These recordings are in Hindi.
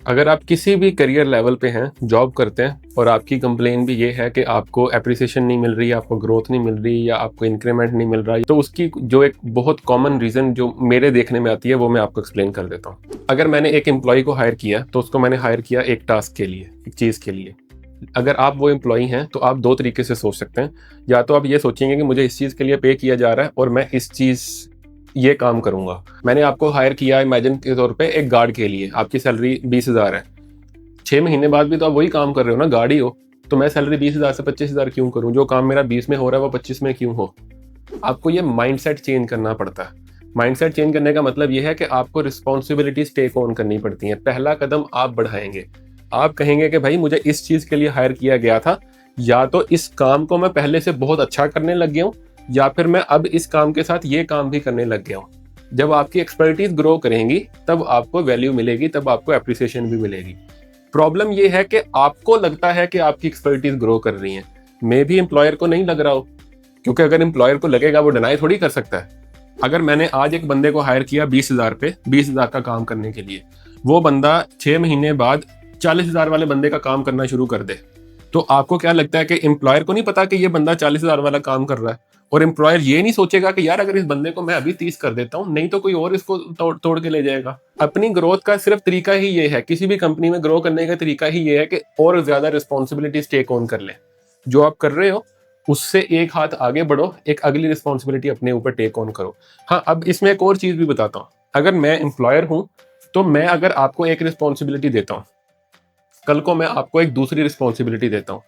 अगर आप किसी भी करियर लेवल पे हैं, जॉब करते हैं और आपकी कंप्लेन भी ये है कि आपको अप्रिसिएशन नहीं मिल रही, आपको ग्रोथ नहीं मिल रही या आपको इंक्रीमेंट नहीं मिल रहा, तो उसकी जो एक बहुत कॉमन रीज़न जो मेरे देखने में आती है वो मैं आपको एक्सप्लेन कर देता हूँ। अगर मैंने एक एम्प्लॉय को हायर किया तो उसको मैंने हायर किया एक टास्क के लिए, एक चीज़ के लिए। अगर आप वो एम्प्लॉय हैं तो आप दो तरीके से सोच सकते हैं। या तो आप ये सोचेंगे कि मुझे इस चीज़ के लिए पे किया जा रहा है और मैं इस चीज़ ये काम करूंगा। मैंने आपको हायर किया इमेजिन के तौर पे एक गार्ड के लिए, आपकी सैलरी 20,000 है। 6 महीने बाद भी तो आप वही काम कर रहे हो ना, गार्ड ही हो। तो मैं सैलरी 20,000 से 25,000 क्यों करूं? जो काम मेरा 20 में हो रहा है वो 25 में क्यों हो? आपको ये माइंडसेट चेंज करना पड़ता है। माइंडसेट चेंज करने का मतलब ये है कि आपको रिस्पॉन्सिबिलिटीज टेक ऑन करनी पड़ती हैं। पहला कदम आप बढ़ाएंगे। आप कहेंगे कि भाई मुझे इस चीज के लिए हायर किया गया था, या तो इस काम को मैं पहले से बहुत अच्छा करने लग गया हूँ, या फिर मैं अब इस काम के साथ ये काम भी करने लग गया हूँ। जब आपकी एक्सपर्टीज ग्रो करेंगी तब आपको वैल्यू मिलेगी, तब आपको अप्रिसिएशन भी मिलेगी। प्रॉब्लम ये है कि आपको लगता है कि आपकी एक्सपर्टीज ग्रो कर रही है, मे भी एम्प्लॉयर को नहीं लग रहा हो। क्योंकि अगर एम्प्लॉयर को लगेगा वो डिनाई थोड़ी कर सकता है। अगर मैंने आज एक बंदे को हायर किया 20,000 पे, 20,000 का काम करने के लिए, वो बंदा 6 महीने बाद 40,000 वाले बंदे का काम करना शुरू कर दे, तो आपको क्या लगता है कि एम्प्लॉयर को नहीं पता कि ये बंदा 40,000 वाला काम कर रहा है? और एम्प्लॉयर ये नहीं सोचेगा कि यार अगर इस बंदे को मैं अभी 30 कर देता हूँ, नहीं तो कोई और इसको तोड़ के ले जाएगा। अपनी ग्रोथ का सिर्फ तरीका ही ये है, किसी भी कंपनी में ग्रो करने का तरीका ही ये है कि और ज्यादा रिस्पॉन्सिबिलिटीज टेक ऑन कर ले। जो आप कर रहे हो उससे एक हाथ आगे बढ़ो, एक अगली रिस्पॉन्सिबिलिटी अपने ऊपर टेक ऑन करो। हाँ, अब इसमें एक और चीज भी बताता हूँ। अगर मैं एम्प्लॉयर हूं तो मैं अगर आपको एक रिस्पॉन्सिबिलिटी देता हूँ, कल को मैं आपको एक दूसरी रिस्पॉन्सिबिलिटी देता हूँ,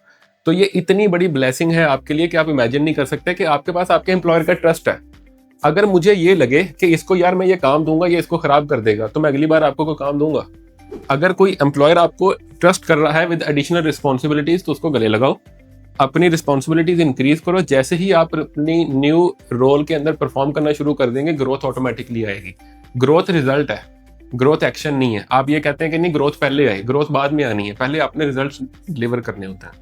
तो ये इतनी बड़ी ब्लेसिंग है आपके लिए कि आप इमेजिन नहीं कर सकते कि आपके पास आपके एम्प्लॉयर का ट्रस्ट है। अगर मुझे ये लगे कि इसको यार मैं ये काम दूंगा, ये इसको खराब कर देगा, तो मैं अगली बार आपको कोई काम दूंगा। अगर कोई एम्प्लॉयर आपको ट्रस्ट कर रहा है विद एडिशनल रिस्पॉन्सिबिलिटीज, तो उसको गले लगाओ, अपनी रिस्पॉन्सिबिलिटीज इंक्रीज करो। जैसे ही आप अपनी न्यू रोल के अंदर परफॉर्म करना शुरू कर देंगे, ग्रोथ ऑटोमेटिकली आएगी। ग्रोथ रिजल्ट है, ग्रोथ एक्शन नहीं है। आप ये कहते हैं कि नहीं ग्रोथ पहले आए, ग्रोथ बाद में आनी है, पहले अपने रिजल्ट डिलीवर करने होते हैं।